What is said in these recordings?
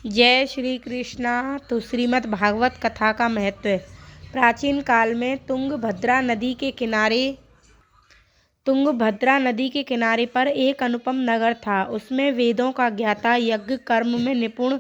जय श्री कृष्णा। तो श्रीमद् भागवत कथा का महत्व। प्राचीन काल में तुंगभद्रा नदी के किनारे पर एक अनुपम नगर था। उसमें वेदों का ज्ञाता, यज्ञ कर्म में निपुण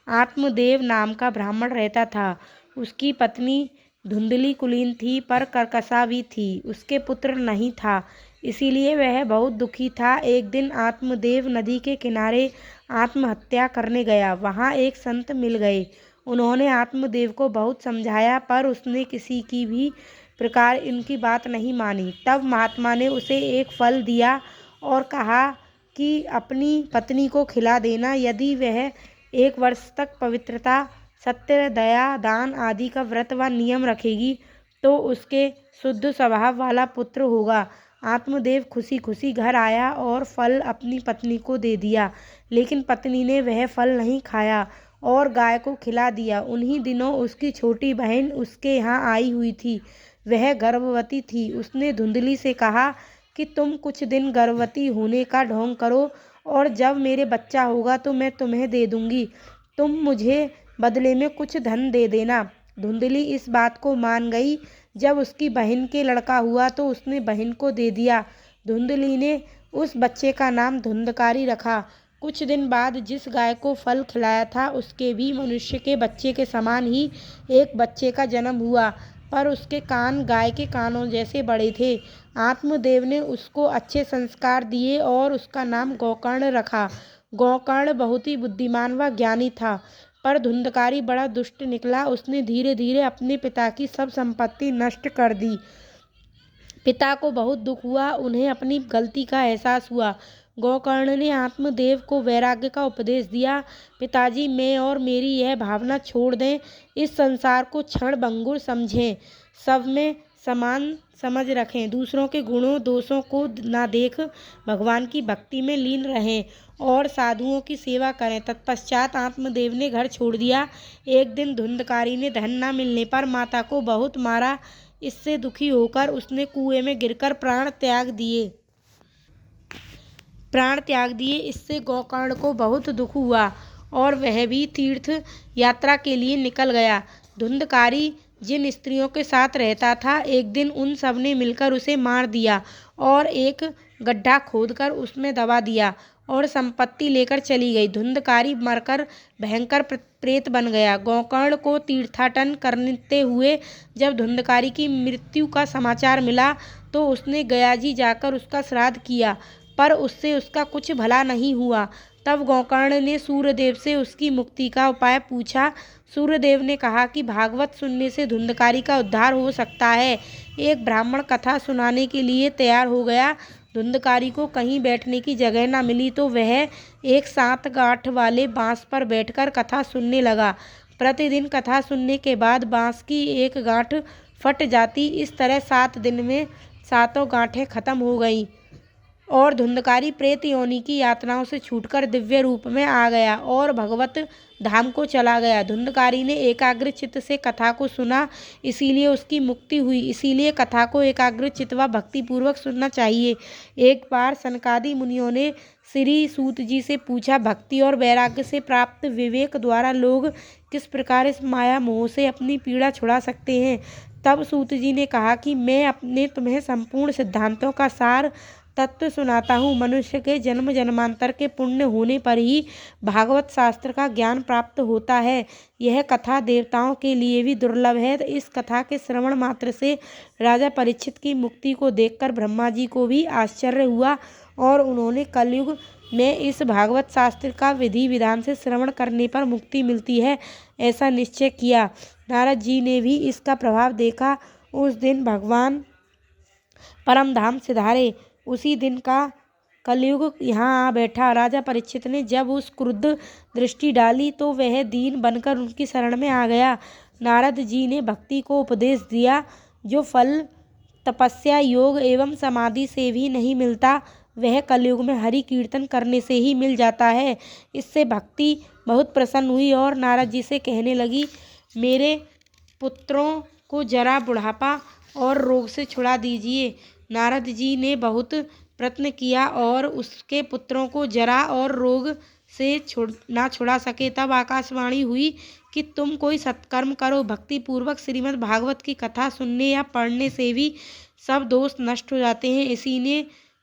आत्मदेव नाम का ब्राह्मण रहता था। उसकी पत्नी धुंधली कुलीन थी, पर कर्कशा भी थी। उसके पुत्र नहीं था, इसीलिए वह बहुत दुखी था। एक दिन आत्मदेव नदी के किनारे आत्महत्या करने गया। वहाँ एक संत मिल गए। उन्होंने आत्मदेव को बहुत समझाया, पर उसने किसी की भी प्रकार इनकी बात नहीं मानी। तब महात्मा ने उसे एक फल दिया और कहा कि अपनी पत्नी को खिला देना। यदि वह 1 वर्ष तक पवित्रता, सत्य, दया, दान आदि का व्रत व नियम रखेगी तो उसके शुद्ध स्वभाव वाला पुत्र होगा। आत्मदेव खुशी खुशी घर आया और फल अपनी पत्नी को दे दिया, लेकिन पत्नी ने वह फल नहीं खाया और गाय को खिला दिया। उन्हीं दिनों उसकी छोटी बहन उसके यहाँ आई हुई थी। वह गर्भवती थी। उसने धुंधली से कहा कि तुम कुछ दिन गर्भवती होने का ढोंग करो और जब मेरे बच्चा होगा तो मैं तुम्हें दे दूंगी। तुम मुझे बदले में कुछ धन दे देना। धुंधली इस बात को मान गई। जब उसकी बहन के लड़का हुआ तो उसने बहन को दे दिया। धुंधली ने उस बच्चे का नाम धुंधकारी रखा। कुछ दिन बाद जिस गाय को फल खिलाया था उसके भी मनुष्य के बच्चे के समान ही एक बच्चे का जन्म हुआ, पर उसके कान गाय के कानों जैसे बड़े थे। आत्मदेव ने उसको अच्छे संस्कार दिए और उसका नाम गोकर्ण रखा। गोकर्ण बहुत ही बुद्धिमान व ज्ञानी था, पर धुंधकारी बड़ा दुष्ट निकला। उसने धीरे धीरे अपने पिता की सब संपत्ति नष्ट कर दी। पिता को बहुत दुख हुआ। उन्हें अपनी गलती का एहसास हुआ। गोकर्ण ने आत्मदेव को वैराग्य का उपदेश दिया। पिताजी, मैं और मेरी यह भावना छोड़ दें, इस संसार को क्षणभंगुर समझें, सब में समान समझ रखें, दूसरों के गुणों दोषों को ना देख भगवान की भक्ति में लीन रहें और साधुओं की सेवा करें। तत्पश्चात आत्मदेव ने घर छोड़ दिया। एक दिन धुंधकारी ने धन न मिलने पर माता को बहुत मारा। इससे दुखी होकर उसने कुएं में गिरकर प्राण त्याग दिए। इससे गोकर्ण को बहुत दुख हुआ और वह भी तीर्थ यात्रा के लिए निकल गया। धुंधकारी जिन स्त्रियों के साथ रहता था, एक दिन उन सब ने मिलकर उसे मार दिया और एक गड्ढा खोदकर उसमें दबा दिया और संपत्ति लेकर चली गई। धुंधकारी मरकर भयंकर प्रेत बन गया। गोकर्ण को तीर्थाटन करते हुए जब धुंधकारी की मृत्यु का समाचार मिला तो उसने गयाजी जाकर उसका श्राद्ध किया, पर उससे उसका कुछ भला नहीं हुआ। तब गोकर्ण ने सूर्यदेव से उसकी मुक्ति का उपाय पूछा। सूर्यदेव ने कहा कि भागवत सुनने से धुंधकारी का उद्धार हो सकता है। एक ब्राह्मण कथा सुनाने के लिए तैयार हो गया। धुंधकारी को कहीं बैठने की जगह न मिली तो वह एक 7 गांठ वाले बांस पर बैठकर कथा सुनने लगा। प्रतिदिन कथा सुनने के बाद बांस की एक गांठ फट जाती। इस तरह 7 दिन में 7 गांठें खत्म हो गईं और धुंधकारी प्रेत योनि की यातनाओं से छूटकर दिव्य रूप में आ गया और भगवत धाम को चला गया। धुंधकारी ने एकाग्र चित्त से कथा को सुना, इसीलिए उसकी मुक्ति हुई। इसीलिए कथा को एकाग्र चित्त व भक्तिपूर्वक सुनना चाहिए। एक बार सनकादि मुनियों ने श्री सूत जी से पूछा, भक्ति और वैराग्य से प्राप्त विवेक द्वारा लोग किस प्रकार इस माया मोह से अपनी पीड़ा छुड़ा सकते हैं। तब सूत जी ने कहा कि मैं अपने तुम्हें संपूर्ण सिद्धांतों का सार तत्व सुनाता हूँ। मनुष्य के जन्म जन्मांतर के पुण्य होने पर ही भागवत शास्त्र का ज्ञान प्राप्त होता है। यह कथा देवताओं के लिए भी दुर्लभ है। इस कथा के श्रवण मात्र से राजा परीक्षित की मुक्ति को देखकर ब्रह्मा जी को भी आश्चर्य हुआ और उन्होंने कलयुग में इस भागवत शास्त्र का विधि विधान से श्रवण करने पर मुक्ति मिलती है, ऐसा निश्चय किया। नारद जी ने भी इसका प्रभाव देखा। उस दिन भगवान परम धाम सिधारे। उसी दिन का कलयुग यहाँ आ बैठा। राजा परीक्षित ने जब उस क्रुद्ध दृष्टि डाली तो वह दीन बनकर उनकी शरण में आ गया। नारद जी ने भक्ति को उपदेश दिया, जो फल तपस्या, योग एवं समाधि से भी नहीं मिलता, वह कलयुग में हरि कीर्तन करने से ही मिल जाता है। इससे भक्ति बहुत प्रसन्न हुई और नारद जी से कहने लगी, मेरे पुत्रों को जरा, बुढ़ापा और रोग से छुड़ा दीजिए। नारद जी ने बहुत प्रयत्न किया और उसके पुत्रों को जरा और रोग से ना छुड़ा सके। तब आकाशवाणी हुई कि तुम कोई सत्कर्म करो। भक्तिपूर्वक श्रीमद् भागवत की कथा सुनने या पढ़ने से भी सब दोष नष्ट हो जाते हैं।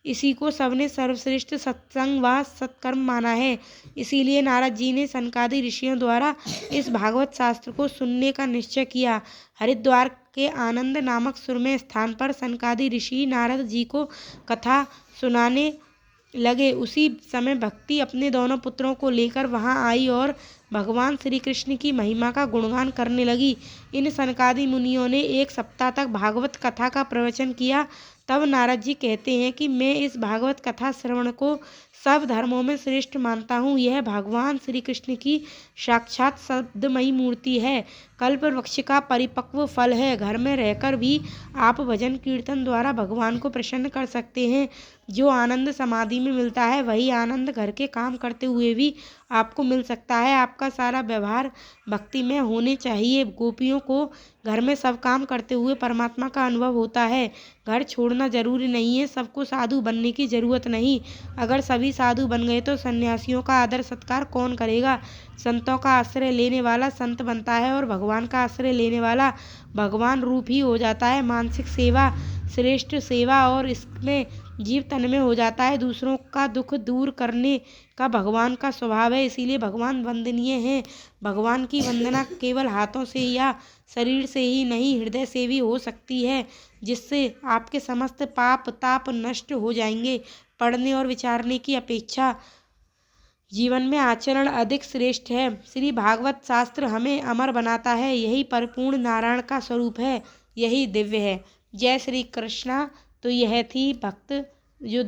इसी को सबने सर्वश्रेष्ठ सत्संग व सत्कर्म माना है। इसीलिए नारद जी ने सनकादि ऋषियों द्वारा इस भागवत शास्त्र को सुनने का निश्चय किया। हरिद्वार के आनंद नामक सुरम्य स्थान पर सनकादि ऋषि नारद जी को कथा सुनाने लगे। उसी समय भक्ति अपने दोनों पुत्रों को लेकर वहां आई और भगवान श्री कृष्ण की महिमा का गुणगान करने लगी। इन सनकादि मुनियों ने 1 सप्ताह तक भागवत कथा का प्रवचन किया। तब नारद जी कहते हैं कि मैं इस भागवत कथा श्रवण को सब धर्मों में श्रेष्ठ मानता हूँ। यह भगवान श्री कृष्ण की साक्षात शब्दमयी मूर्ति है, कल्प वृक्ष का परिपक्व फल है। घर में रहकर भी आप भजन कीर्तन द्वारा भगवान को प्रसन्न कर सकते हैं। जो आनंद समाधि में मिलता है वही आनंद घर के काम करते हुए भी आपको मिल सकता है। आपका सारा व्यवहार भक्ति में होने चाहिए। गोपियों को घर में सब काम करते हुए परमात्मा का अनुभव होता है। घर छोड़ना जरूरी नहीं है, सबको साधु बनने की जरूरत नहीं। अगर सभी साधु बन गए तो सन्यासियों का आदर सत्कार कौन करेगा। संतों का आश्रय लेने वाला संत बनता है और भगवान का आश्रय लेने वाला भगवान रूप ही हो जाता है। मानसिक सेवा श्रेष्ठ सेवा और इसमें जीव तन में हो जाता है। दूसरों का दुख दूर करने का भगवान का स्वभाव है, इसीलिए भगवान वंदनीय हैं। भगवान की वंदना केवल हाथों से या शरीर से ही नहीं, हृदय से भी हो सकती है, जिससे आपके समस्त पाप ताप नष्ट हो जाएंगे। पढ़ने और विचारने की अपेक्षा जीवन में आचरण अधिक श्रेष्ठ है। श्री भागवत शास्त्र हमें अमर बनाता है। यही परिपूर्ण नारायण का स्वरूप है, यही दिव्य है। जय श्री कृष्णा। तो यह थी भक्त जो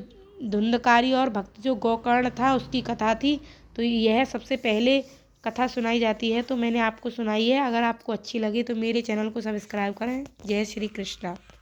धुंधकारी और भक्त जो गोकर्ण था उसकी कथा थी। तो यह सबसे पहले कथा सुनाई जाती है, तो मैंने आपको सुनाई है। अगर आपको अच्छी लगी तो मेरे चैनल को सब्सक्राइब करें। जय श्री कृष्णा।